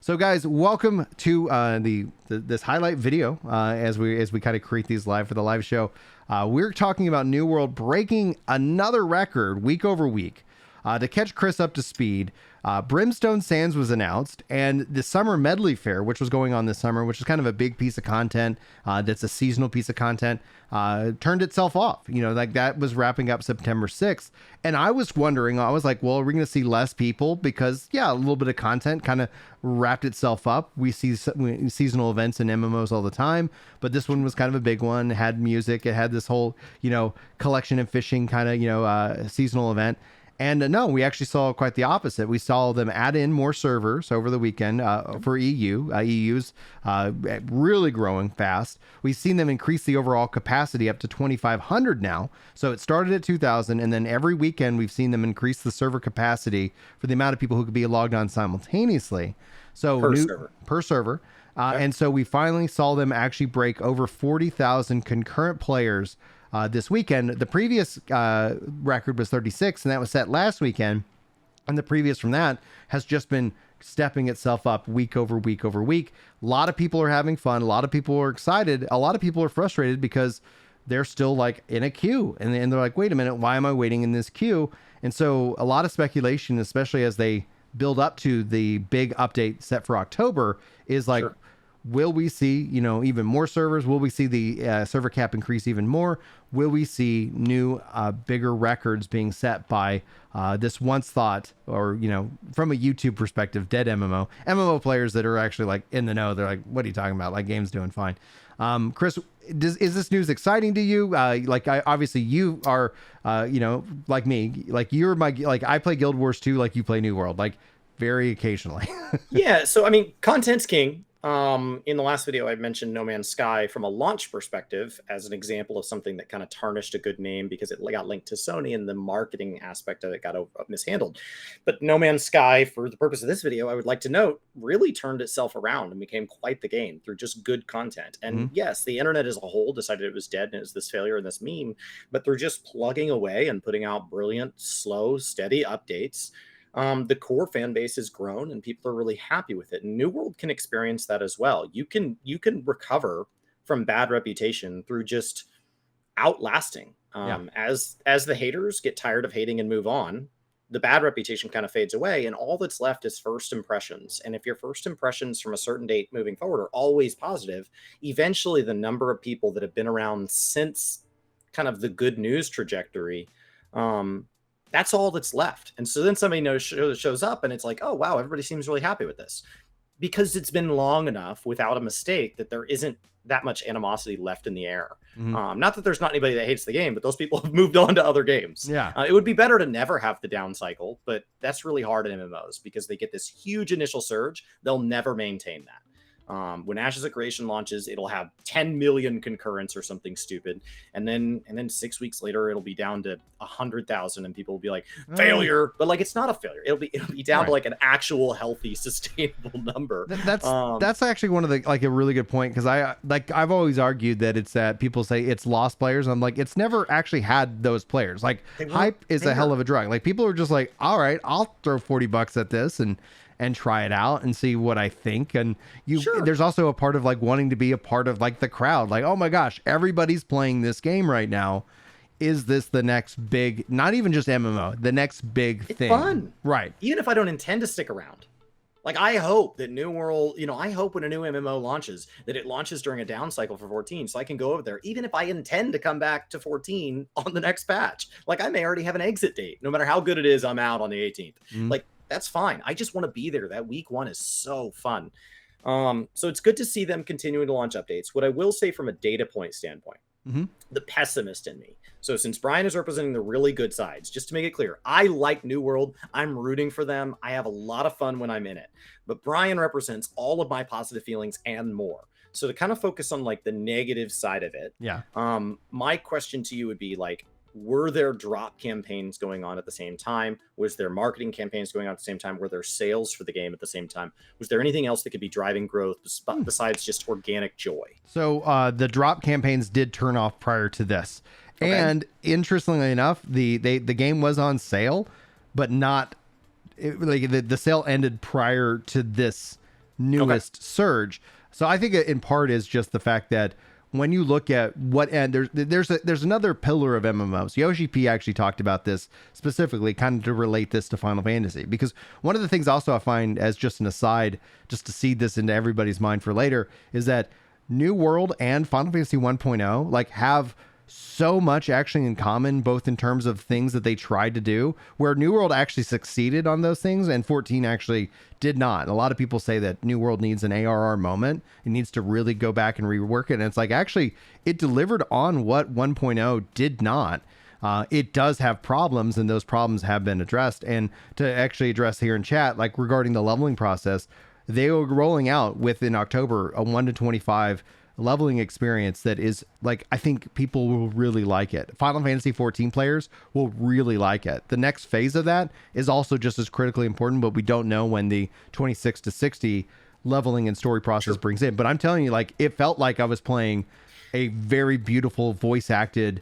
So guys, welcome to this highlight video as we kind of create these live for the live show. We're talking about New World breaking another record week over week. To catch Chris up to speed, Brimstone Sands was announced, and the Summer Medley Fair, which was going on this summer, which is kind of a big piece of content, that's a seasonal piece of content, turned itself off. You know, like that was wrapping up September 6th. And I was wondering, I was like, well, are we going to see less people? Because, yeah, a little bit of content kind of wrapped itself up. We see seasonal events and MMOs all the time, but this one was kind of a big one. It had music. It had this whole, collection and fishing kind of, seasonal event. And no, we actually saw quite the opposite. We saw them add in more servers over the weekend for EU. EU's really growing fast. We've seen them increase the overall capacity up to 2,500 now. So it started at 2,000, and then every weekend we've seen them increase the server capacity for the amount of people who could be logged on simultaneously. So per server. Okay. And so we finally saw them actually break over 40,000 concurrent players this weekend. The previous record was 36, and that was set last weekend. And the previous from that has just been stepping itself up week over week over week. A lot of people are having fun. A lot of people are excited. A lot of people are frustrated because they're still like in a queue, and they're like, wait a minute, why am I waiting in this queue? And so a lot of speculation, especially as they build up to the big update set for October, is like, sure, will we see, even more servers? Will we see the server cap increase even more? Will we see new, bigger records being set by this once thought, or, from a YouTube perspective, dead MMO players that are actually like in the know? They're like, what are you talking about? Like, game's doing fine. Chris, is this news exciting to you? Obviously you are, like me, like you're I play Guild Wars 2, like you play New World, like very occasionally. Yeah. So, I mean, content's king. In the last video, I mentioned No Man's Sky from a launch perspective as an example of something that kind of tarnished a good name because it got linked to Sony and the marketing aspect of it got mishandled. But No Man's Sky, for the purpose of this video, I would like to note, really turned itself around and became quite the game through just good content. And yes, the internet as a whole decided it was dead and it was this failure and this meme, but they're just plugging away and putting out brilliant, slow, steady updates. The core fan base has grown and people are really happy with it. And New World can experience that as well. You can recover from bad reputation through just outlasting. As the haters get tired of hating and move on, the bad reputation kind of fades away, and all that's left is first impressions. And if your first impressions from a certain date moving forward are always positive, eventually the number of people that have been around since kind of the good news trajectory, that's all that's left. And so then somebody shows up and it's like, oh, wow, everybody seems really happy with this because it's been long enough without a mistake that there isn't that much animosity left in the air. Not that there's not anybody that hates the game, but those people have moved on to other games. Yeah. It would be better to never have the down cycle, but that's really hard in MMOs because they get this huge initial surge. They'll never maintain that. When Ashes of Creation launches, it'll have 10 million concurrents or something stupid. And then 6 weeks later, it'll be down to 100,000 and people will be like, failure. But like, it's not a failure. It'll be down to like an actual healthy, sustainable number. That's actually one of the, like a really good point. Cause I've always argued that it's that people say it's lost players. I'm like, it's never actually had those players. Like hype is a hell of a drug. Like people are just like, all right, I'll throw $40 at this and try it out and see what I think. And there's also a part of like wanting to be a part of like the crowd. Like, oh my gosh, everybody's playing this game right now. Is this the next big, not even just MMO, the next big thing? It's fun. Right. Even if I don't intend to stick around. Like, I hope that New World, I hope when a new MMO launches, that it launches during a down cycle for 14, so I can go over there, even if I intend to come back to 14 on the next patch. Like, I may already have an exit date. No matter how good it is, I'm out on the 18th. Like, that's fine. I just want to be there. That week one is so fun. So it's good to see them continuing to launch updates. What I will say from a data point standpoint, the pessimist in me. So since Brian is representing the really good sides, just to make it clear, I like New World. I'm rooting for them. I have a lot of fun when I'm in it. But Brian represents all of my positive feelings and more. So to kind of focus on like the negative side of it, my question to you would be like, were there drop campaigns going on at the same time? Was there marketing campaigns going on at the same time? Were there sales for the game at the same time? Was there anything else that could be driving growth besides just organic joy? So the drop campaigns did turn off prior to this. Okay. And interestingly enough, the game was on sale, but not the sale ended prior to this newest surge. So I think it in part is just the fact that when you look at what, and there's another pillar of MMOs. Yoshi P actually talked about this specifically, kind of to relate this to Final Fantasy, because one of the things also I find, as just an aside, just to seed this into everybody's mind for later, is that New World and Final Fantasy 1.0 like have so much actually in common, both in terms of things that they tried to do, where New World actually succeeded on those things and 14 actually did not. And a lot of people say that New World needs an ARR moment. It needs to really go back and rework it. And it's like, actually, it delivered on what 1.0 did not. It does have problems, and those problems have been addressed. And to actually address here in chat, like regarding the leveling process, they were rolling out within October a 1 to 25 leveling experience that is like, I think people will really like it. Final Fantasy 14 players will really like it. The next phase of that is also just as critically important, but we don't know when the 26 to 60 leveling and story process brings in. But I'm telling you, like, it felt like I was playing a very beautiful voice acted,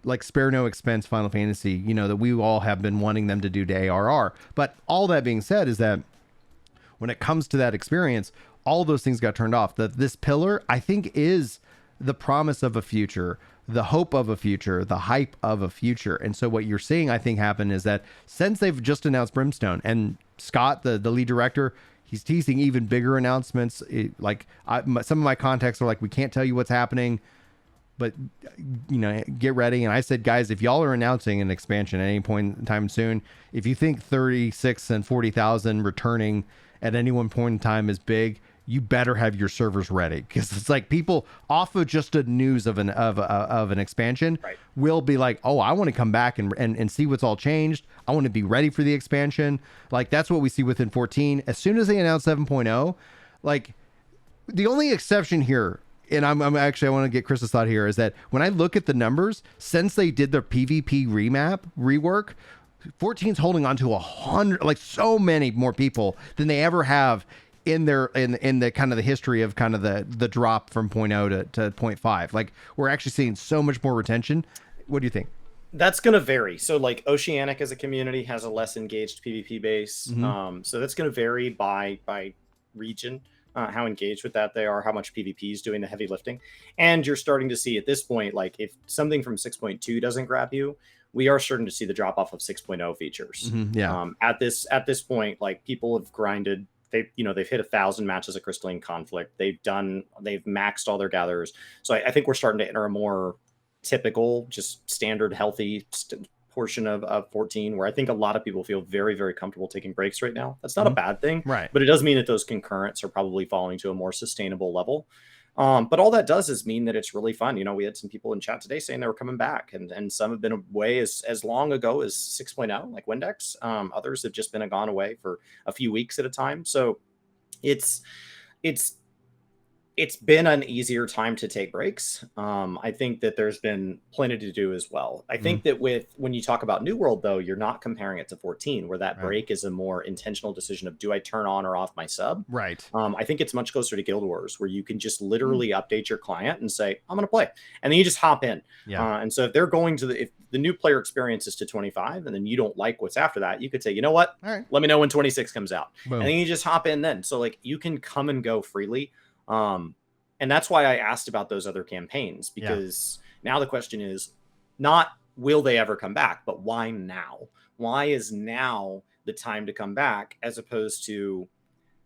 like, spare no expense Final Fantasy, you know, that we all have been wanting them to do to ARR. But all that being said is that when it comes to that experience, all those things got turned off. This pillar, I think, is the promise of a future, the hope of a future, the hype of a future. And so what you're seeing, I think, happen is that since they've just announced Brimstone, and Scott, the lead director, he's teasing even bigger announcements. Some of my contacts are like, we can't tell you what's happening, but, you know, get ready. And I said, guys, if y'all are announcing an expansion at any point in time soon, if you think 36 and 40,000 returning at any one point in time is big, you better have your servers ready, because it's like people off of just a news of an expansion will be like, oh, I want to come back and see what's all changed. I want to be ready for the expansion. Like, that's what we see within 14. As soon as they announce 7.0, like, the only exception here, and I'm actually, I want to get Chris's thought here, is that when I look at the numbers since they did their PvP rework, 14's holding on to 100, like, so many more people than they ever have in their in the kind of the history of kind of the drop from 0.0 to 0.5. Like, we're actually seeing so much more retention. What do you think? That's going to vary. So, like, Oceanic as a community has a less engaged PvP base. Mm-hmm. So that's going to vary by region, how engaged with that they are, how much PvP is doing the heavy lifting. And you're starting to see at this point, like, if something from 6.2 doesn't grab you, we are starting to see the drop off of 6.0 features. Mm-hmm. Yeah. At this point, like, people have grinded. They've hit 1,000 matches of Crystalline Conflict. They've maxed all their gatherers. So I think we're starting to enter a more typical, just standard, healthy portion of 14, where I think a lot of people feel very, very comfortable taking breaks right now. That's not a bad thing, right? But it does mean that those concurrents are probably falling to a more sustainable level. But all that does is mean that it's really fun. You know, we had some people in chat today saying they were coming back, and some have been away as long ago as 6.0, like Windex. Others have just been gone away for a few weeks at a time. So it's been an easier time to take breaks. I think that there's been plenty to do as well. I think that when you talk about New World, though, you're not comparing it to 14, where that break is a more intentional decision of, do I turn on or off my sub? Right. I think it's much closer to Guild Wars, where you can just literally update your client and say, I'm going to play. And then you just hop in. Yeah. And so if they're going if the new player experience is to 25, and then you don't like what's after that, you could say, you know what? All right. Let me know when 26 comes out. Boom. And then you just hop in then. So, like, you can come and go freely. And that's why I asked about those other campaigns, because now the question is not, will they ever come back, but why now? Why is now the time to come back, as opposed to,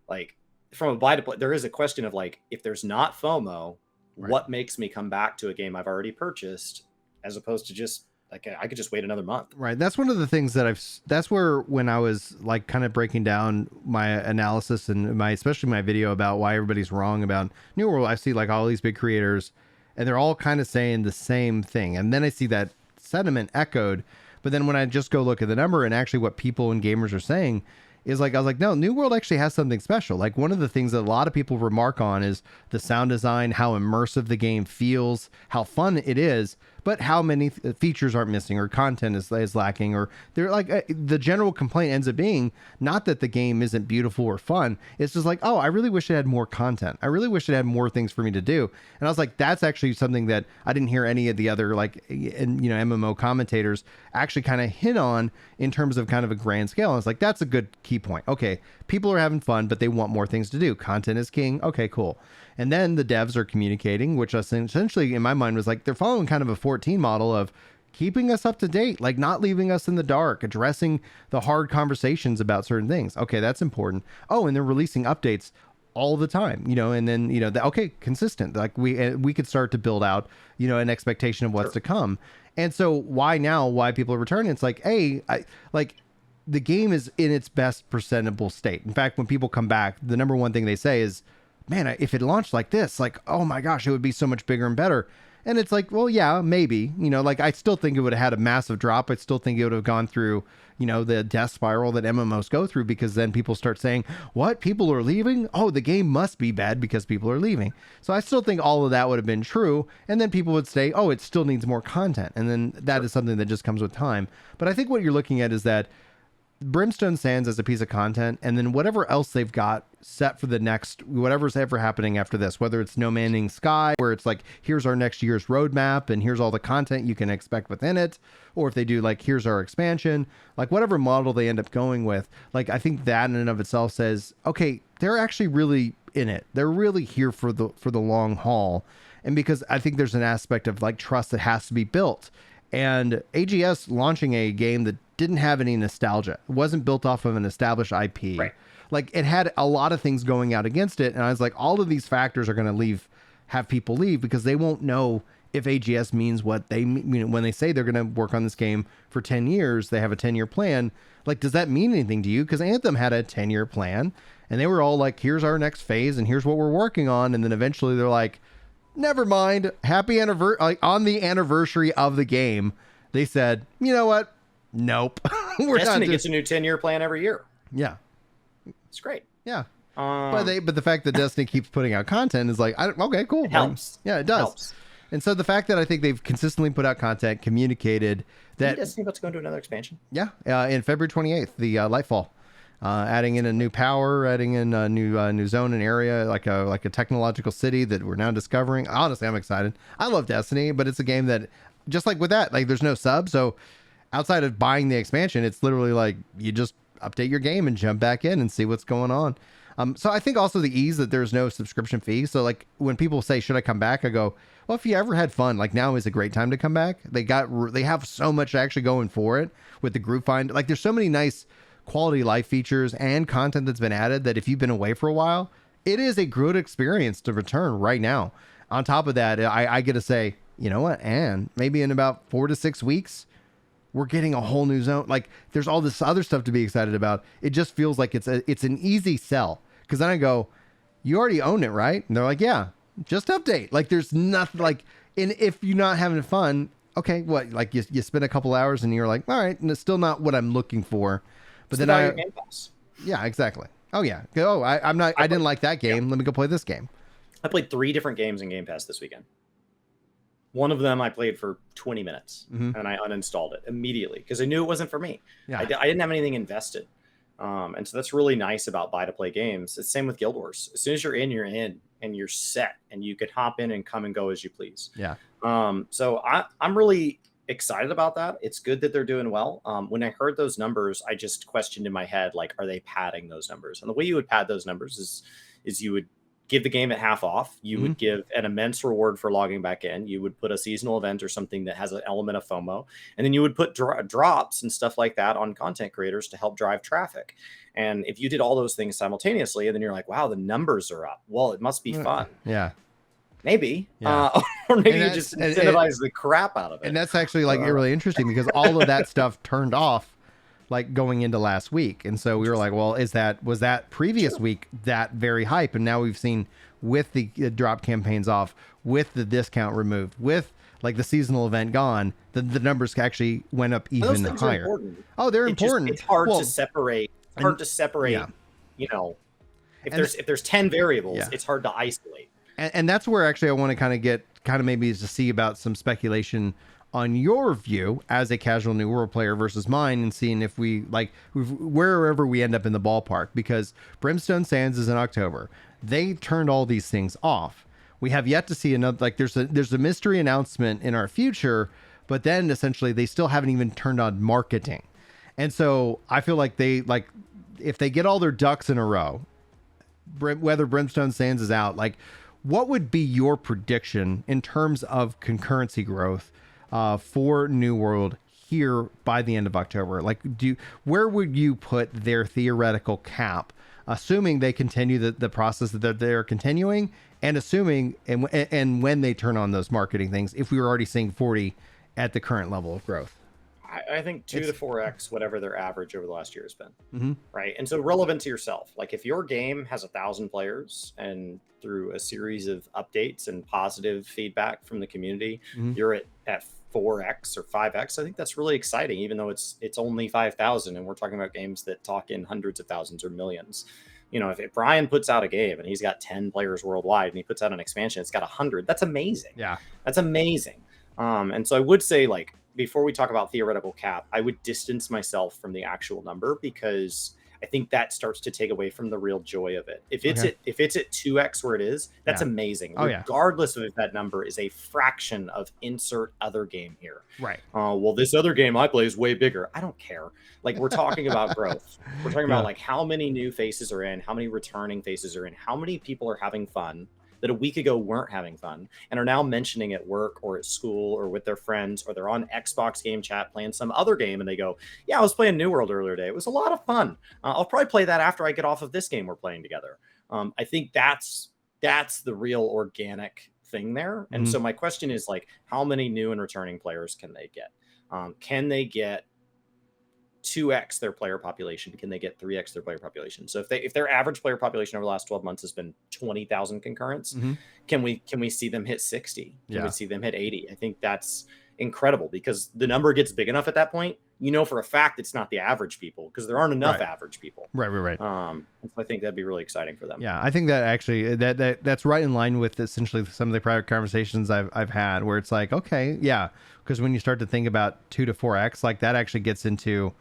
like, from a buy to play? There is a question of, like, if there's not FOMO, what makes me come back to a game I've already purchased, as opposed to just, like, I could just wait another month. Right. That's one of the things that that's where, when I was, like, kind of breaking down my analysis and especially my video about why everybody's wrong about New World, I see, like, all these big creators, and they're all kind of saying the same thing. And then I see that sentiment echoed. But then when I just go look at the number and actually what people and gamers are saying is, like, I was like, no, New World actually has something special. Like, one of the things that a lot of people remark on is the sound design, how immersive the game feels, how fun it is. but how many features aren't missing or content is lacking, or they're like the general complaint ends up being not that the game isn't beautiful or fun. It's just like, oh, I really wish it had more content. I really wish it had more things for me to do. And I was like, that's actually something that I didn't hear any of the other MMO commentators actually kind of hit on in terms of kind of a grand scale. And it's like, that's a good key point. Okay, people are having fun, but they want more things to do. Content is king. Okay, cool. And then the devs are communicating, which essentially in my mind was like, they're following kind of a 14 model of keeping us up to date, like not leaving us in the dark, addressing the hard conversations about certain things. Okay, that's important. Oh, and they're releasing updates all the time, and then, okay, consistent. Like we could start to build out, an expectation of what's to come. And so why people are returning? It's like, hey, the game is in its best presentable state. In fact, when people come back, the number one thing they say is, man, if it launched like this, like, oh my gosh, it would be so much bigger and better. And it's like, well, yeah, maybe, I still think it would have had a massive drop. I still think it would have gone through, the death spiral that MMOs go through, because then people start saying, what, people are leaving? Oh, the game must be bad because people are leaving. So I still think all of that would have been true. And then people would say, oh, it still needs more content. And then that is something that just comes with time. But I think what you're looking at is that Brimstone stands as a piece of content, and then whatever else they've got set for the next, whatever's ever happening after this, whether it's No Man's Sky, where it's like, here's our next year's roadmap and here's all the content you can expect within it, or if they do like, here's our expansion, like whatever model they end up going with, like I think that in and of itself says, okay, they're actually really in it. They're really here for the long haul. And because I think there's an aspect of like trust that has to be built. And AGS launching a game that didn't have any nostalgia, it wasn't built off of an established IP. Right. Like it had a lot of things going out against it. And I was like, all of these factors are going to have people leave, because they won't know if AGS means what they mean when they say they're going to work on this game for 10 years, they have a 10-year plan. Like, does that mean anything to you? Because Anthem had a 10-year plan and they were all like, here's our next phase and here's what we're working on. And then eventually they're like, never mind, happy anniversary. Like on the anniversary of the game, they said, you know what? Nope. Destiny gets a new 10-year plan every year. Yeah. It's great. Yeah. But the fact that Destiny keeps putting out content is like, okay, cool. It helps. Yeah, it does. Helps. And so the fact that I think they've consistently put out content, communicated that Is Destiny about to go into another expansion? Yeah, in February 28th, the Lightfall, adding in a new power, adding in a new zone and area, like a technological city that we're now discovering. Honestly, I'm excited. I love Destiny, but it's a game that, just like with that, like there's no sub, so outside of buying the expansion, it's literally like you just update your game and jump back in and see what's going on. So I think also the ease that there's no subscription fee. So like when people say, should I come back? I go, well, if you ever had fun, like now is a great time to come back. They have so much actually going for it with the group find. Like there's so many nice quality life features and content that's been added that if you've been away for a while, it is a good experience to return right now. On top of that, I get to say, you know what? And maybe in about 4 to 6 weeks, we're getting a whole new zone. Like there's all this other stuff to be excited about. It just feels like it's an easy sell. Cause then I go, you already own it, right? And they're like, yeah, just update. Like there's nothing like, and if you're not having fun, okay, what? Like you spend a couple hours and you're like, all right. And it's still not what I'm looking for. But it's then Game Pass. Yeah, exactly. Oh yeah. Oh, I didn't like that game. Yeah. Let me go play this game. I played 3 different games in Game Pass this weekend. One of them I played for 20 minutes and I uninstalled it immediately because I knew it wasn't for me. Yeah. I didn't have anything invested. And so that's really nice about buy to play games. It's same with Guild Wars. As soon as you're in and you're set and you could hop in and come and go as you please. Yeah. So I'm really excited about that. It's good that they're doing well. When I heard those numbers, I just questioned in my head, like, are they padding those numbers? And the way you would pad those numbers is you would give the game at half off. You would give an immense reward for logging back in. You would put a seasonal event or something that has an element of FOMO. And then you would put drops and stuff like that on content creators to help drive traffic. And if you did all those things simultaneously, and then you're like, wow, the numbers are up. Well, it must be fun. Yeah. Maybe. Yeah. Or maybe you just incentivize the crap out of it. And that's actually like really interesting because all of that stuff turned off like going into last week. And so we were like, well, was that previous week that very hype? And now we've seen with the drop campaigns off, with the discount removed, with like the seasonal event gone, the numbers actually went up even higher. Oh, they're important. It's hard to separate. It's hard to separate, you know, if there's 10 variables, it's hard to isolate. And that's where actually I want to kind of maybe is to see about some speculation on your view as a casual New World player versus mine, and seeing if we like wherever we end up in the ballpark, because Brimstone Sands is in October. They turned all these things off. We have yet to see another, like there's a mystery announcement in our future, but then essentially they still haven't even turned on marketing. And so I feel like if they get all their ducks in a row, whether Brimstone Sands is out, like what would be your prediction in terms of concurrency growth for New World here by the end of October? Like, where would you put their theoretical cap, assuming they continue the process that they're continuing, and assuming and when they turn on those marketing things, if we were already seeing 40 at the current level of growth? I think 2 to 4x whatever their average over the last year has been. Right. And so relevant to yourself, like if your game has 1,000 players and through a series of updates and positive feedback from the community, you're at 4x or 5x, I think that's really exciting, even though it's only 5,000 and we're talking about games that talk in hundreds of thousands or millions. You know, if Brian puts out a game and he's got 10 players worldwide and he puts out an expansion, it's got 100, that's amazing. Yeah, that's amazing. And so I would say, like, before we talk about theoretical cap, I would distance myself from the actual number, because I think that starts to take away from the real joy of it. If it's at 2x where it is, that's amazing. Regardless of if that number is a fraction of insert other game here. Right. Well, this other game I play is way bigger. I don't care. Like, we're talking about growth. We're talking about like how many new faces are in, how many returning faces are in, how many people are having fun that a week ago weren't having fun and are now mentioning at work or at school or with their friends, or they're on Xbox game chat playing some other game and they go, yeah, I was playing New World earlier today. It was a lot of fun. I'll probably play that after I get off of this game we're playing together. I think that's the real organic thing there. And so my question is, like, how many new and returning players can they get? Can they get 2x their player population? Can they get 3x their player population? So if their average player population over the last 12 months has been 20,000 concurrents, can we see them hit 60? Can we see them hit 80? I think that's incredible, because the number gets big enough at that point, you know, for a fact it's not the average people, because there aren't enough average people. Right. So I think that'd be really exciting for them. Yeah, I think that actually that's right in line with essentially some of the prior conversations I've had, where it's like, okay, yeah, because when you start to think about 2 to 4x, like that actually gets into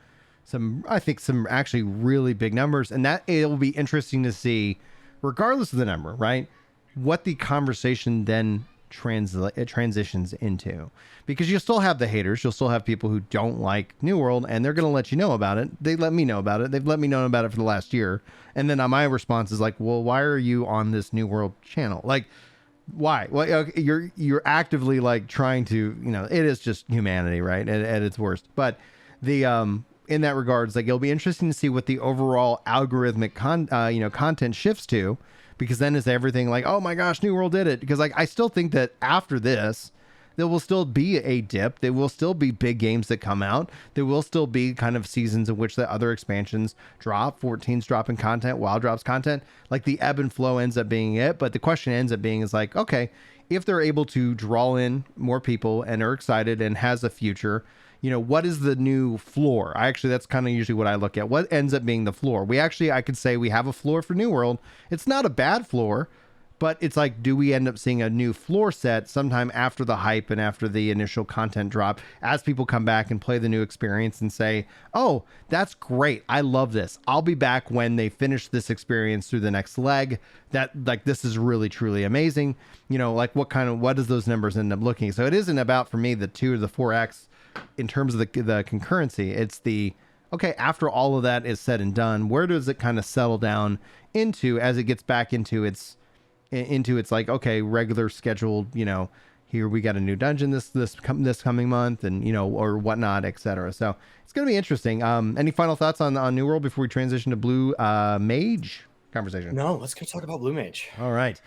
some actually really big numbers, and that it'll be interesting to see, regardless of the number, right, what the conversation then transitions into, because you'll still have the haters, you'll still have people who don't like New World, and they're going to let you know about it. They let me know about it. They've let me know about it for the last year, and then my response is like, well, why are you on this New World channel? Like, why? Well, you're actively like trying to, you know, it is just humanity, right, at its worst. But the in that regards, like, it'll be interesting to see what the overall algorithmic content shifts to, because then is everything like, oh my gosh, New World did it? Because like, I still think that after this, there will still be a dip. There will still be big games that come out. There will still be kind of seasons in which the other expansions drop, 14's dropping content, WoW drops content. Like, the ebb and flow ends up being it. But the question ends up being is like, okay, if they're able to draw in more people and are excited and has a future, you know, what is the new floor? That's kind of usually what I look at. What ends up being the floor? I could say we have a floor for New World. It's not a bad floor, but it's like, do we end up seeing a new floor set sometime after the hype and after the initial content drop, as people come back and play the new experience and say, oh, that's great, I love this, I'll be back when they finish this experience through the next leg, that like, this is really truly amazing. You know, like, what does those numbers end up looking? So it isn't about, for me, the 2 or the 4x in terms of the concurrency. It's the, okay, after all of that is said and done, where does it kind of settle down into as it gets back into its like, okay, regular scheduled, you know, here we got a new dungeon this coming month, and, you know, or whatnot, etc. So it's going to be interesting. Any final thoughts on New World before we transition to Blue Mage conversation? No, let's go talk about Blue Mage. All right.